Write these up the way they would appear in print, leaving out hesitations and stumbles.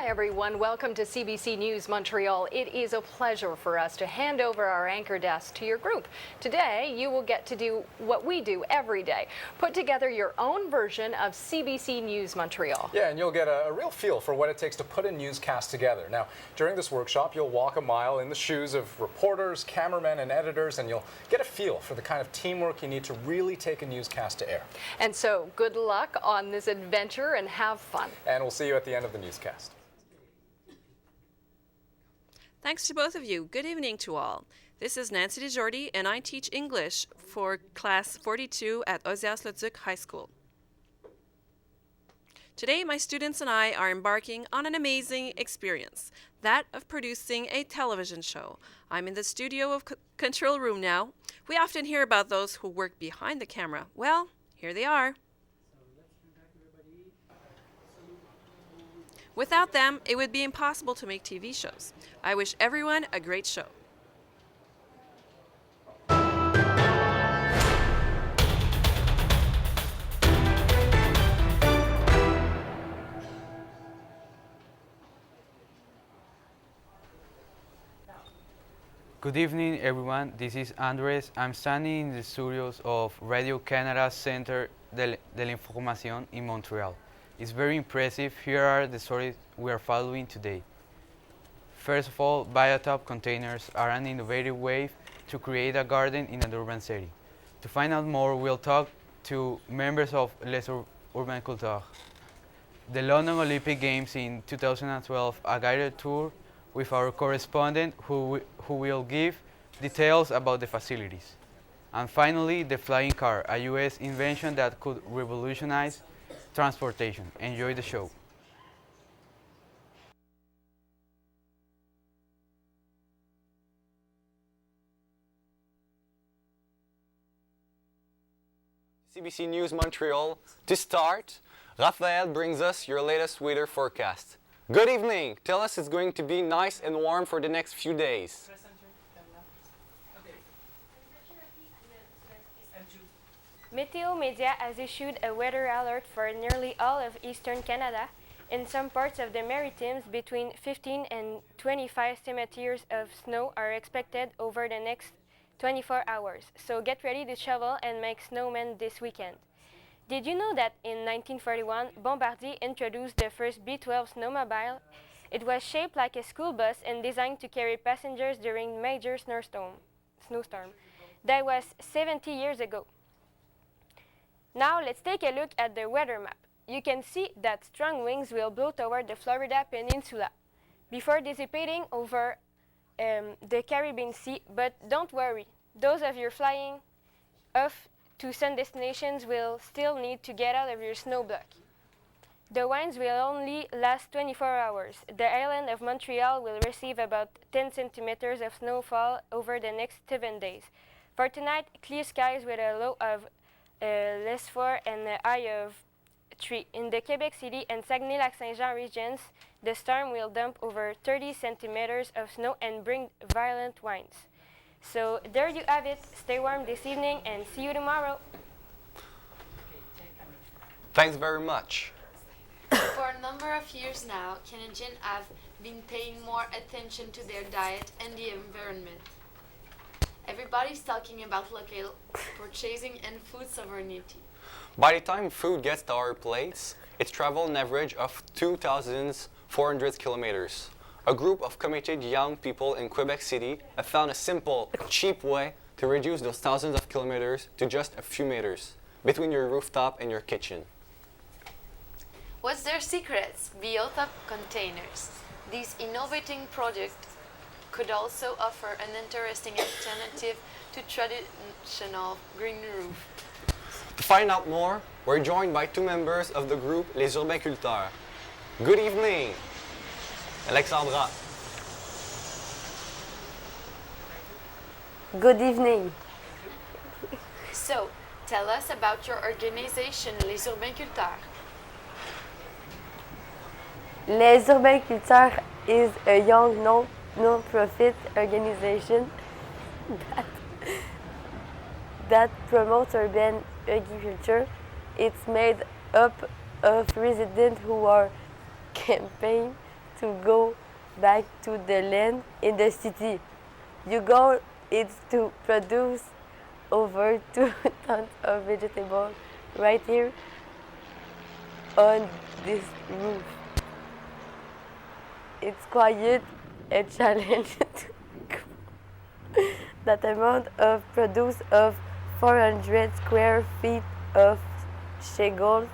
everyone. Welcome to CBC News Montreal. It is a pleasure for us to hand over our anchor desk to your group. Today, you will get to do what we do every day. Put together your own version of CBC News Montreal. Yeah, and you'll get a real feel for what it takes to put a newscast together. Now, during this workshop, you'll walk a mile in the shoes of reporters, cameramen, and editors, and you'll get a feel for the kind of teamwork you need to really take a newscast to air. And so, good luck on this adventure and have fun. And we'll see you at the end of the newscast. Thanks to both of you. Good evening to all. This is Nancy DeJordy, and I teach English for Class 42 at Ozias-Leduc High School. Today, my students and I are embarking on an amazing experience, that of producing a television show. I'm in the studio of control room now. We often hear about those who work behind the camera. Well, here they are. Without them, it would be impossible to make TV shows. I wish everyone a great show. Good evening, everyone. This is Andres. I'm standing in the studios of Radio-Canada Centre de l'Information in Montreal. It's very impressive. Here are the stories we are following today. First of all, biotop containers are an innovative way to create a garden in an urban setting. To find out more, we'll talk to members of Les Urbains Cultures. The London Olympic Games in 2012, a guided tour with our correspondent who will give details about the facilities. And finally, the flying car, a US invention that could revolutionize transportation. Enjoy the show. CBC News Montreal. To start, Raphael brings us your latest weather forecast. Good evening. Tell us it's going to be nice and warm for the next few days. Meteo Media has issued a weather alert for nearly all of eastern Canada. In some parts of the Maritimes, between 15 and 25 centimeters of snow are expected over the next 24 hours. So get ready to shovel and make snowmen this weekend. Did you know that in 1941, Bombardier introduced the first B-12 snowmobile? It was shaped like a school bus and designed to carry passengers during major snowstorm. That was 70 years ago. Now let's take a look at the weather map. You can see that strong winds will blow toward the Florida Peninsula before dissipating over the Caribbean Sea, but don't worry. Those of you flying off to sun destinations will still need to get out of your snow block. The winds will only last 24 hours. The island of Montreal will receive about 10 centimeters of snowfall over the next 7 days. For tonight, clear skies with a low of less 4 and a high of 3. In the Quebec City and Saguenay-Lac-Saint-Jean regions, the storm will dump over 30 centimeters of snow and bring violent winds. So there you have it. Stay warm this evening and see you tomorrow. Thanks very much. For a number of years now, Canadians have been paying more attention to their diet and the environment. Everybody's talking about local purchasing and food sovereignty. By the time food gets to our plates, it's traveled an average of 2,400 kilometers. A group of committed young people in Quebec City have found a simple, cheap way to reduce those thousands of kilometers to just a few meters between your rooftop and your kitchen. What's their secrets? Biotop containers. This innovating product could also offer an interesting alternative to traditional green roof. To find out more, we're joined by two members of the group Les Urbains Cultures. Good evening, Alexandra. Good evening. So, tell us about your organization, Les Urbains Cultures. Les Urbains Cultures is a young non-profit organization that promotes urban agriculture. It's made up of residents who are campaign to go back to the land in the city. Your goal is to produce over 2 tons of vegetables right here on this roof. It's quite a challenge to that amount of produce of 400 square feet of shingles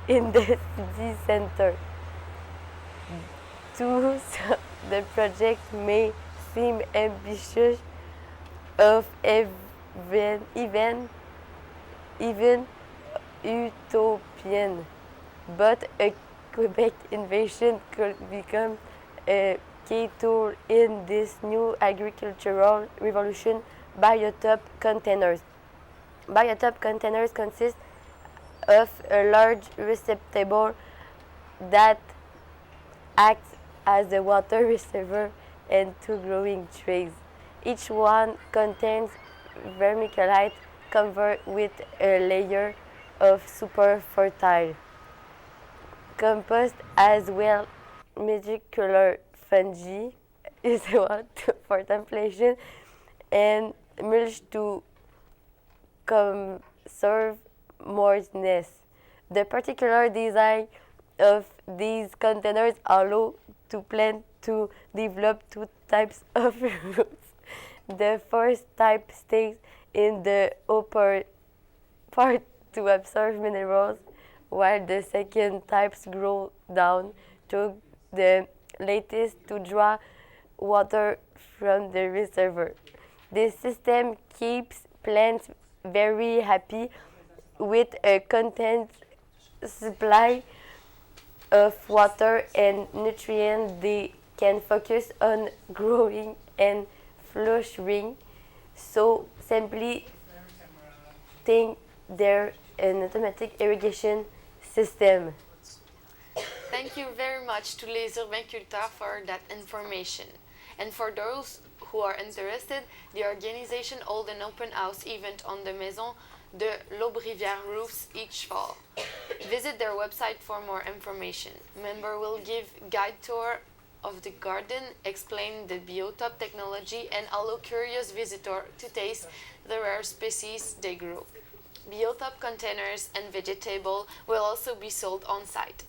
in the city center. To the project may seem ambitious of even utopian, but a Quebec invasion could become a key tool in this new agricultural revolution. Biotop containers. Biotop containers consist of a large receptacle that acts as a water reservoir and 2 growing trays. Each one contains vermiculite covered with a layer of super fertile compost, as well molecular fungi is one for temptation, and mulch to conserve moistness. The particular design of these containers allow to plant to develop 2 types of roots. The first type stays in the upper part to absorb minerals, while the second types grow down to the latest to draw water from the reservoir. This system keeps plants very happy with a constant supply of water and nutrients. They can focus on growing and flourishing. So simply think they're an automatic irrigation system. Thank you very much to Les Urbainculteurs for that information. And for those who are interested, the organization holds an open house event on the Maison de l'Aube-Rivière roofs each fall. Visit their website for more information. Member will give guide tour of the garden, explain the biotop technology, and allow curious visitor to taste the rare species they grow. Biotop containers and vegetable will also be sold on site.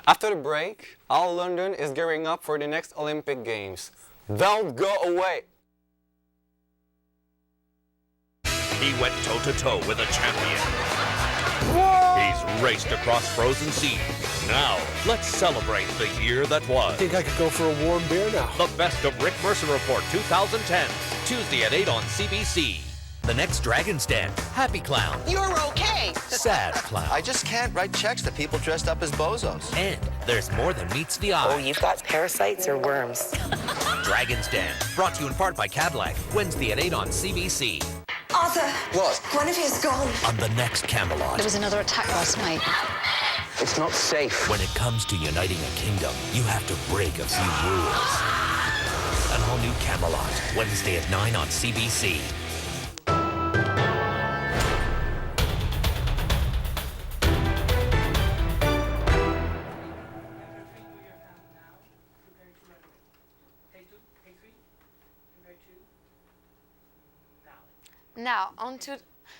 After the break, all London is gearing up for the next Olympic Games. Don't go away! He went toe-to-toe with a champion. He's raced across frozen seas. Now, let's celebrate the year that was. I think I could go for a warm beer now. The Best of Rick Mercer Report 2010, Tuesday at 8 on CBC. The next Dragon's Den, Happy Clown. You're okay. Sad Clown. I just can't write checks to people dressed up as bozos. And there's more than meets the eye. Oh, you've got parasites or worms. Dragon's Den, brought to you in part by Cadillac, Wednesday at 8 on CBC. Arthur! What? Guinevere's gone. On the next Camelot. There was another attack last night. It's not safe. When it comes to uniting a kingdom, you have to break a few rules. An all-new Camelot, Wednesday at 9 on CBC. Now, on to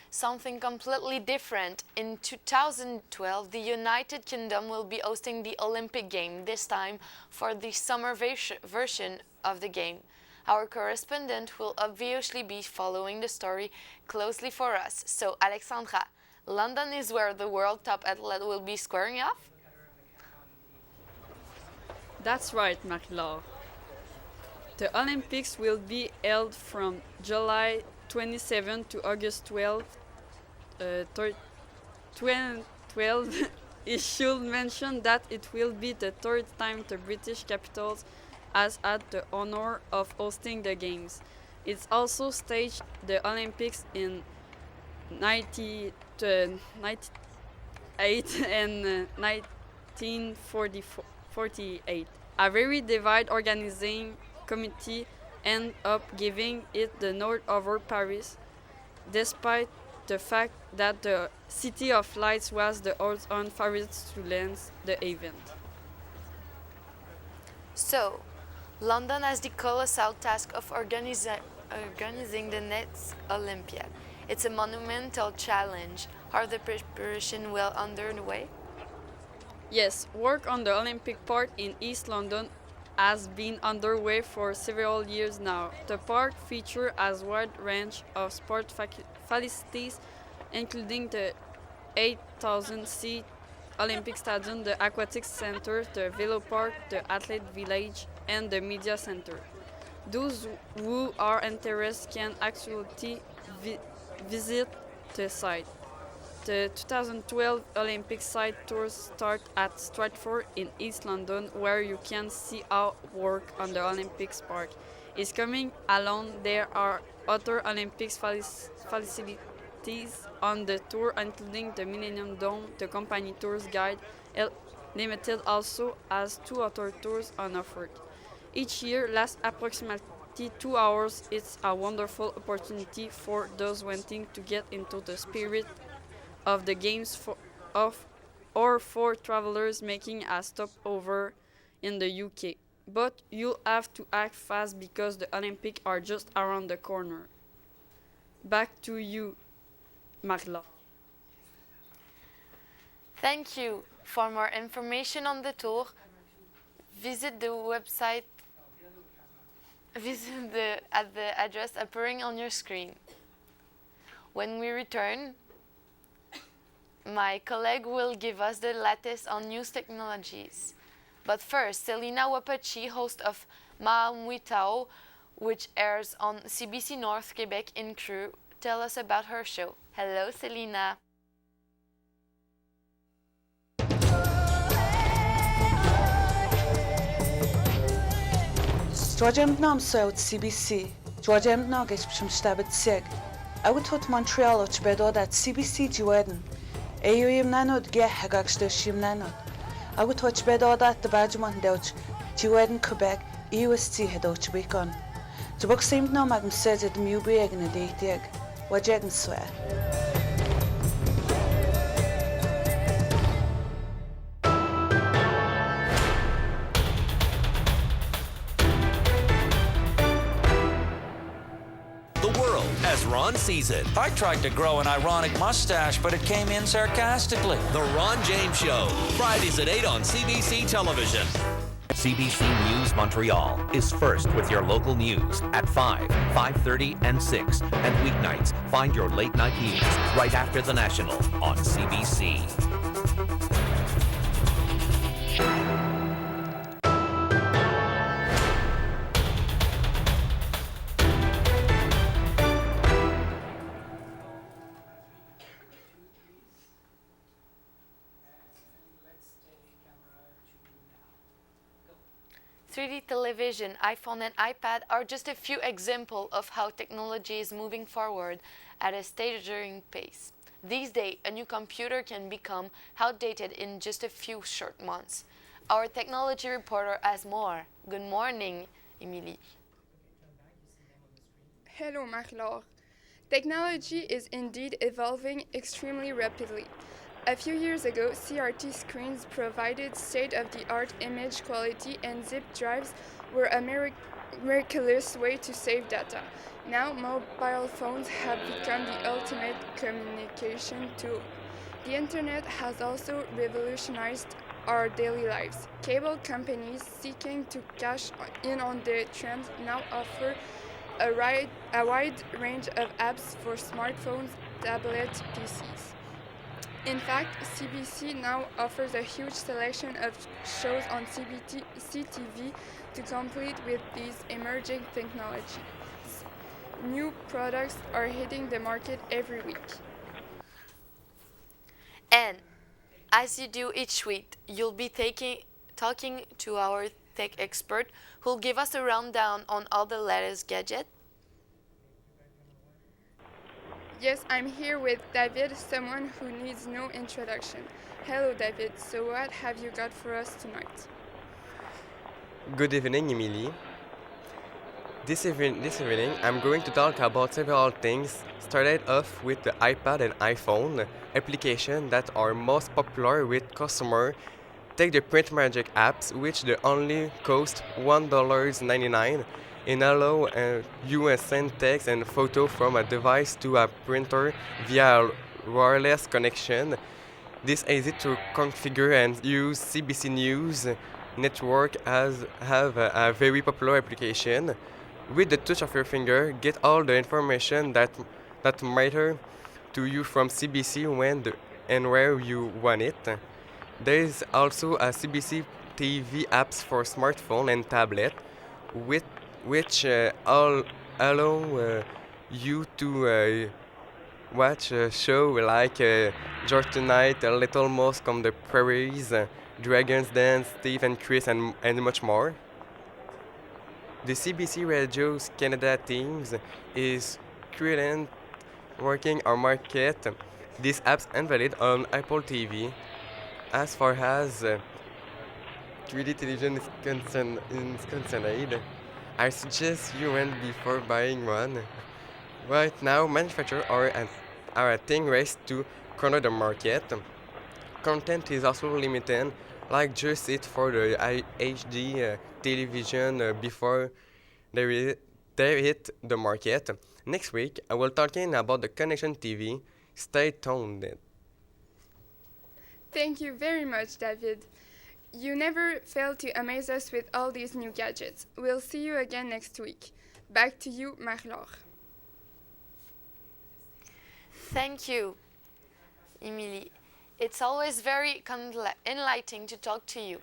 something completely different. In 2012, the United Kingdom will be hosting the Olympic Game, this time for the summer version of the game. Our correspondent will obviously be following the story closely for us. So, Alexandra, London is where the world top athlete will be squaring off? That's right, Marie-Laure. The Olympics will be held from July 27 to August 12, 2012. It should mention that it will be the third time the British capital has had the honor of hosting the Games. It's also staged the Olympics in 1998 and 1948. A very divided organizing committee ended up giving it the nod over Paris, despite the fact that the City of Lights was the odds-on favorite to lance the event. So, London has the colossal task of organizing the next Olympiad. It's a monumental challenge. Are the preparations well underway? Yes, work on the Olympic Park in East London has been underway for several years now. The park features a wide range of sport facilities, including the 8,000-seat Olympic Stadium, the Aquatic Center, the Velo Park, the Athlete Village, and the Media Center. Those who are interested can actually visit the site. The 2012 Olympic site tours start at Stratford in East London, where you can see how work on the Olympics Park is coming along. There are other Olympics facilities on the tour, including the Millennium Dome. The company Tours Guide Limited also has 2 other tours on offer. Each year lasts approximately 2 hours. It's a wonderful opportunity for those wanting to get into the spirit of the games or for travelers making a stopover in the UK. But you'll have to act fast because the Olympics are just around the corner. Back to you, Marla. Thank you. For more information on the tour, visit the website. At the address appearing on your screen. When we return, my colleague will give us the latest on news technologies. But first, Selena Wapachi, host of Maamwitao, which airs on CBC North Quebec in Crew, tell us about her show. Hello, Selena. Georgian Namso CBC, Georgian Nugget from Stabit Sig. I would put Montreal to bed at CBC Jueden. Ayuim Nanod Geh Hagakster Shim Nanod. I would touch bed at the Badgeman Douch, Jueden Quebec, EUST Hedoch Beacon. The book seemed no magam said at the Mewbeg in a date. What Jegan swear. Ron season. I tried to grow an ironic mustache, but it came in sarcastically. The Ron James Show, Fridays at 8 on CBC Television. CBC News Montreal is first with your local news at 5, 5:30, and 6. And weeknights, find your late night news right after the National on CBC. Television, iPhone, and iPad are just a few examples of how technology is moving forward at a staggering pace. These days, a new computer can become outdated in just a few short months. Our technology reporter has more. Good morning, Emily. Hello, Marc-Laure. Technology is indeed evolving extremely rapidly. A few years ago, CRT screens provided state-of-the-art image quality, and zip drives were a miraculous way to save data. Now, mobile phones have become the ultimate communication tool. The internet has also revolutionized our daily lives. Cable companies seeking to cash in on the trends now offer a wide range of apps for smartphones, tablets, PCs. In fact, CBC now offers a huge selection of shows on CTV to compete with these emerging technologies. New products are hitting the market every week. And as you do each week, you'll be talking to our tech expert who'll give us a rundown on all the latest gadgets. Yes, I'm here with David, someone who needs no introduction. Hello, David. So what have you got for us tonight? Good evening, Emily. This evening, I'm going to talk about several things. Started off with the iPad and iPhone applications that are most popular with customers Take the Print Magic apps, which the only cost $1.99 and allow you to send text and photo from a device to a printer via a wireless connection. This is easy to configure and use. CBC News Network have a very popular application. With the touch of your finger, get all the information that matter to you from CBC when and where you want it. There is also a CBC TV apps for smartphone and tablet, which all allow you to watch a show like George Tonight, A Little Mouse from the Prairies, Dragon's Dance, Steve and Chris, and much more. The CBC Radio's Canada teams is currently working on market these apps unveiled on Apple TV. As far as 3D television is concerned, I suggest you went before buying one. Right now, manufacturers are at a race to corner the market. Content is also limited, like just it for the HD television before they hit the market. Next week, I will talking about the Connection TV. Stay tuned. Thank you very much, David. You never fail to amaze us with all these new gadgets. We'll see you again next week. Back to you, Marie-Laure. Thank you, Emilie. It's always very enlightening to talk to you.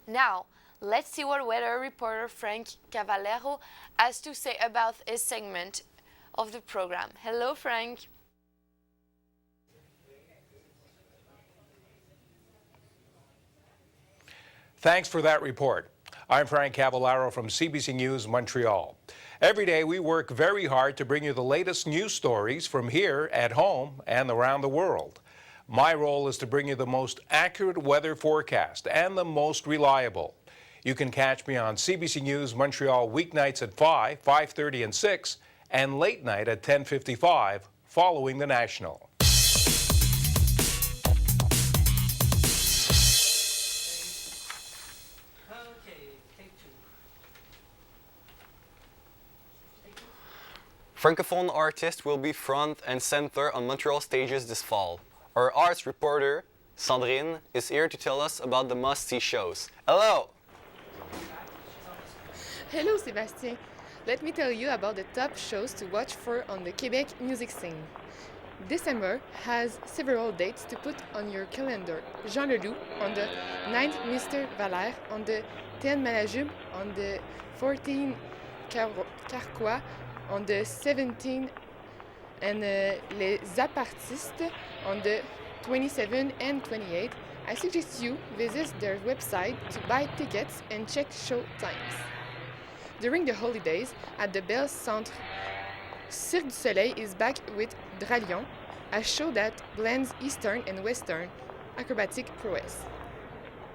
Now, let's see what weather reporter Frank Cavallero has to say about his segment of the program. Hello, Frank. Thanks for that report. I'm Frank Cavallaro from CBC News Montreal. Every day we work very hard to bring you the latest news stories from here at home and around the world. My role is to bring you the most accurate weather forecast and the most reliable. You can catch me on CBC News Montreal weeknights at 5, 5:30 and 6, and late night at 10:55 following the National. Francophone artists will be front and center on Montreal stages this fall. Our arts reporter, Sandrine, is here to tell us about the must-see shows. Hello! Hello, Sébastien. Let me tell you about the top shows to watch for on the Quebec music scene. December has several dates to put on your calendar. Jean Leloup on the 9th, Mr. Valère on the 10th, Malajube on the 14th, Carquois on the 17th, and Les Apartistes on the 27th and 28th. I suggest you visit their website to buy tickets and check show times. During the holidays, at the Bell Centre, Cirque du Soleil is back with Dralion, a show that blends Eastern and Western acrobatic prowess.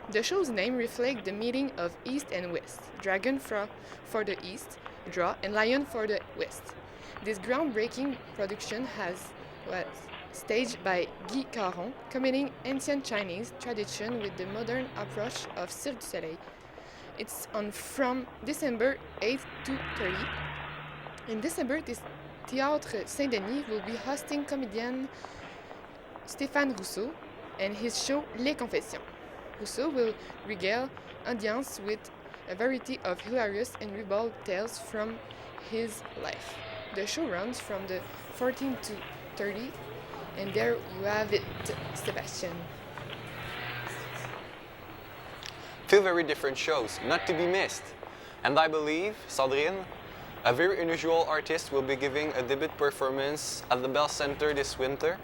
The show's name reflects the meeting of East and West, dragon for the East, draw, and lion for the West. This groundbreaking production was staged by Guy Caron, combining ancient Chinese tradition with the modern approach of Cirque du Soleil. It's on from December 8th to 30th. In December, this Théâtre Saint-Denis will be hosting comedian Stéphane Rousseau and his show Les Confessions. Rousseau will regale audience with a variety of hilarious and ribald tales from his life. The show runs from the 14th to 30th, and there you have it, Sebastian. Two very different shows, not to be missed. And I believe, Sandrine, a very unusual artist will be giving a debut performance at the Bell Centre this winter.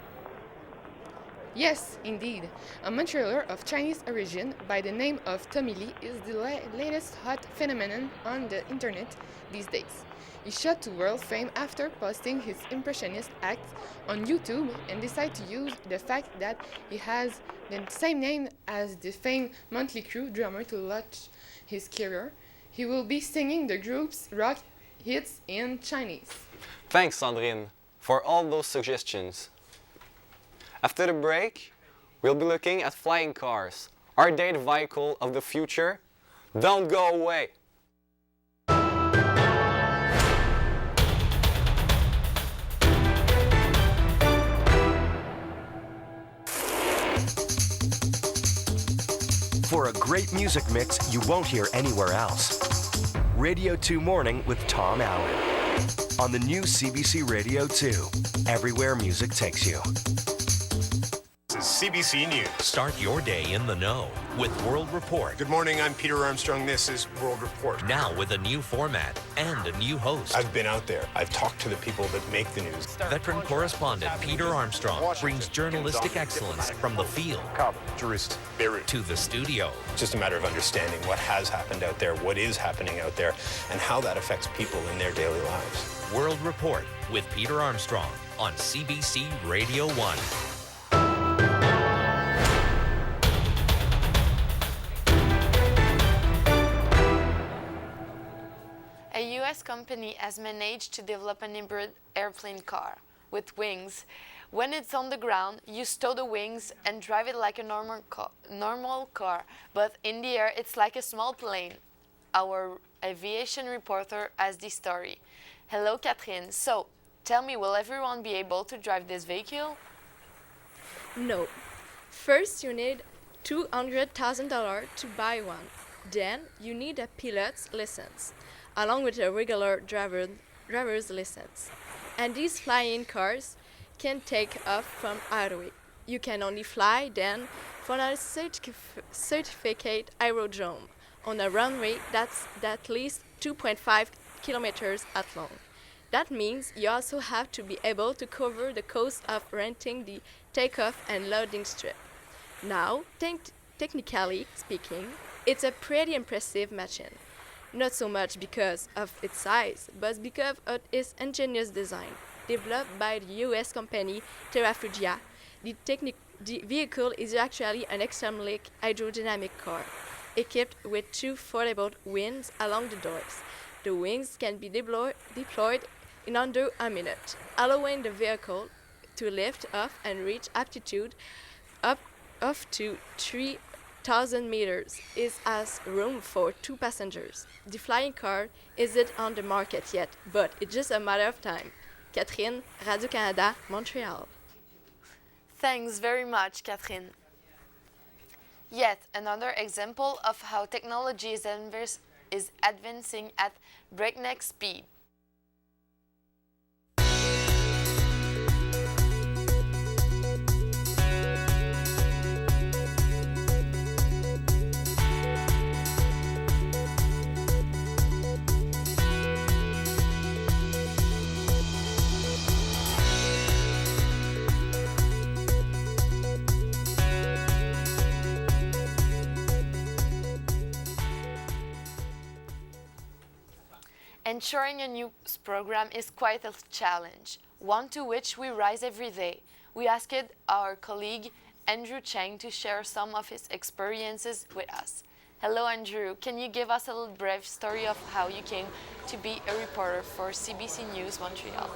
Yes, indeed. A Montrealer of Chinese origin by the name of Tommy Lee is the latest hot phenomenon on the internet these days. He shot to world fame after posting his impressionist act on YouTube and decided to use the fact that he has the same name as the famed Motley Crue drummer to launch his career. He will be singing the group's rock hits in Chinese. Thanks, Sandrine, for all those suggestions. After the break, we'll be looking at flying cars. Are they the vehicle of the future? Don't go away. For a great music mix you won't hear anywhere else. Radio 2 Morning with Tom Allen. On the new CBC Radio 2. Everywhere music takes you. This is CBC News. Start your day in the know with World Report. Good morning, I'm Peter Armstrong. This is World Report. Now with a new format and a new host. I've been out there. I've talked to the people that make the news. Veteran correspondent Peter Armstrong brings journalistic excellence from the field, Kabul, Jerusalem, Beirut, to the studio. It's just a matter of understanding what has happened out there, what is happening out there, and how that affects people in their daily lives. World Report with Peter Armstrong on CBC Radio 1. A U.S. company has managed to develop an hybrid airplane car with wings. When it's on the ground, you stow the wings and drive it like a normal car, but in the air, it's like a small plane. Our aviation reporter has the story. Hello, Catherine. So, tell me, will everyone be able to drive this vehicle? No. First, you need $200,000 to buy one. Then, you need a pilot's license, along with a regular driver's license. And these flying cars can take off from highway. You can only fly then from a certificate aerodrome on a runway that's at least 2.5 kilometers at long. That means you also have to be able to cover the cost of renting the takeoff and loading strip. Now, technically speaking, it's a pretty impressive machine. Not so much because of its size, but because of its ingenious design. Developed by the US company Terrafugia, the vehicle is actually an extremely hydrodynamic car, equipped with two foldable wings along the doors. The wings can be deployed in under a minute, allowing the vehicle to lift off and reach altitude up to 3,000 meters. It has room for 2 passengers. The flying car isn't on the market yet, but it's just a matter of time. Catherine, Radio-Canada, Montreal. Thanks very much, Catherine. Yet another example of how technology is advancing at breakneck speed. Ensuring a news program is quite a challenge, one to which we rise every day. We asked our colleague Andrew Chang to share some of his experiences with us. Hello, Andrew. Can you give us a little brief story of how you came to be a reporter for CBC News Montreal?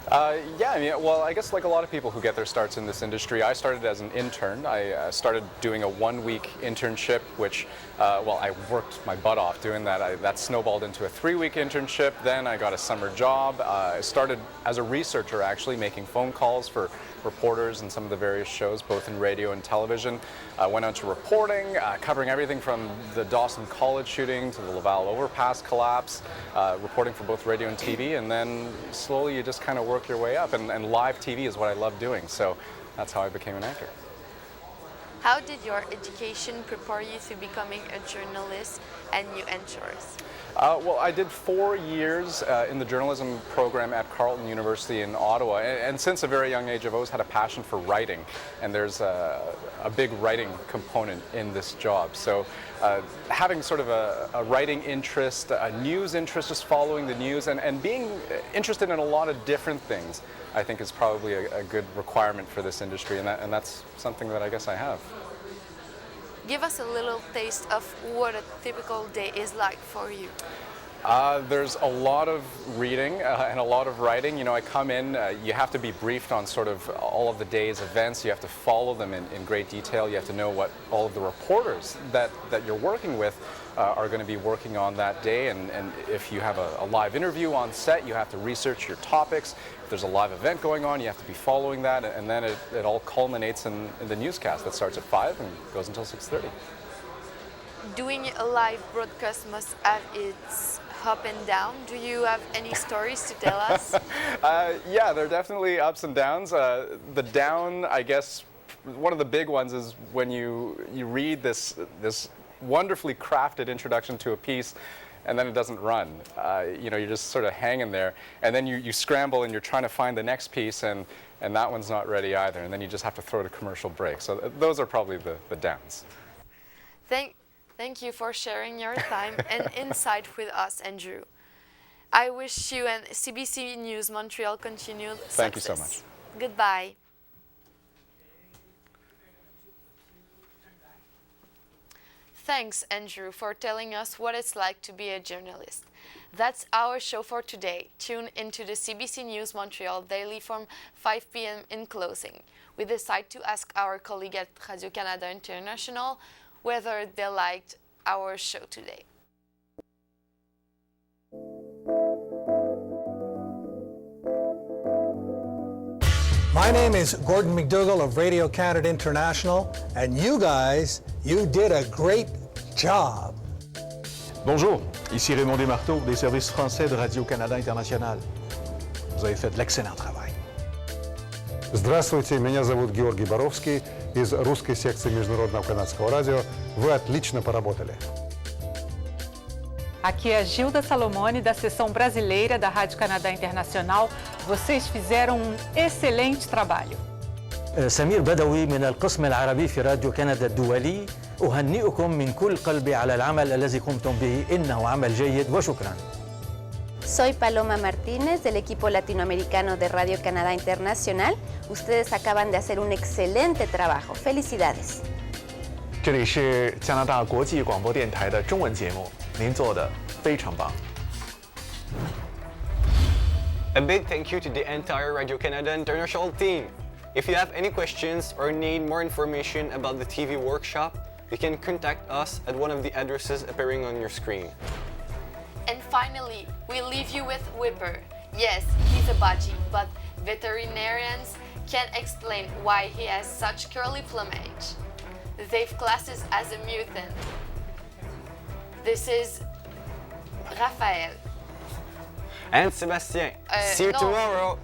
I guess like a lot of people who get their starts in this industry, I started as an intern. I started doing a 1-week internship, which, I worked my butt off doing that. That snowballed into a 3-week internship. Then I got a summer job. I started as a researcher, actually, making phone calls for reporters in some of the various shows, both in radio and television. Went on to reporting, covering everything from the Dawson College shooting to the Laval overpass collapse, reporting for both radio and TV, and then slowly you just kind of work your way up, and live TV is what I love doing, so that's how I became an anchor. How did your education prepare you to becoming a journalist and new anchors? I did 4 years in the journalism program at Carleton University in Ottawa, and since a very young age I've always had a passion for writing, and there's a big writing component in this job. So having sort of a writing interest, a news interest, just following the news, and being interested in a lot of different things, I think is probably a good requirement for this industry, and that's something that I guess I have. Give us a little taste of what a typical day is like for you. There's a lot of reading and a lot of writing. You know, I come in, you have to be briefed on sort of all of the day's events. You have to follow them in great detail. You have to know what all of the reporters that you're working with are going to be working on that day. And if you have a live interview on set, you have to research your topics. If there's a live event going on, you have to be following that. And then it all culminates in the newscast that starts at 5 and goes until 6:30. Doing a live broadcast must have its up and down. Do you have any stories to tell us? Yeah, there are definitely ups and downs. The down, I guess, one of the big ones is when you read this wonderfully crafted introduction to a piece, and then it doesn't run. You know, you're just sort of hanging there, and then you scramble and you're trying to find the next piece, and that one's not ready either, and then you just have to throw to commercial break. So those are probably the downs. Thank you for sharing your time and insight with us, Andrew. I wish you and CBC News Montreal continued success. Thank you so much. Goodbye. Thanks, Andrew, for telling us what it's like to be a journalist. That's our show for today. Tune into the CBC News Montreal daily from 5 p.m. in closing. We decide to ask our colleague at Radio-Canada International whether they liked our show today. My name is Gordon McDougall of Radio-Canada International, and you guys, you did a great job. Bonjour, ici Raymond Desmarteaux des services français de Radio-Canada International. Vous avez fait de l'excellent travail. Здравствуйте, меня зовут Георгий Боровский из русской секции Международного канадского радио. Вы отлично поработали. Aqui é a Gilda Salomone, da seção brasileira da Rádio Canadá Internacional. Vocês fizeram excelente trabalho. سمير بدوي من القسم العربي في راديو كندا الدولي. أهنئكم من كل قلبي على العمل الذي قمتم به. إنه عمل جيد وشكرا. Soy Paloma Martínez del equipo latinoamericano de Radio Canadá Internacional. Ustedes acaban de hacer un excelente trabajo. Felicidades. 这里是加拿大国际广播电台的中文节目，您做得非常棒。A big thank you to the entire Radio-Canada International team. If you have any questions or need more information about the TV workshop, you can contact us at one of the addresses appearing on your screen. And finally, we leave you with Whipper. Yes, he's a budgie, but veterinarians can't explain why he has such curly plumage. They've classed us as a mutant. This is Raphael. And Sébastien. See you tomorrow.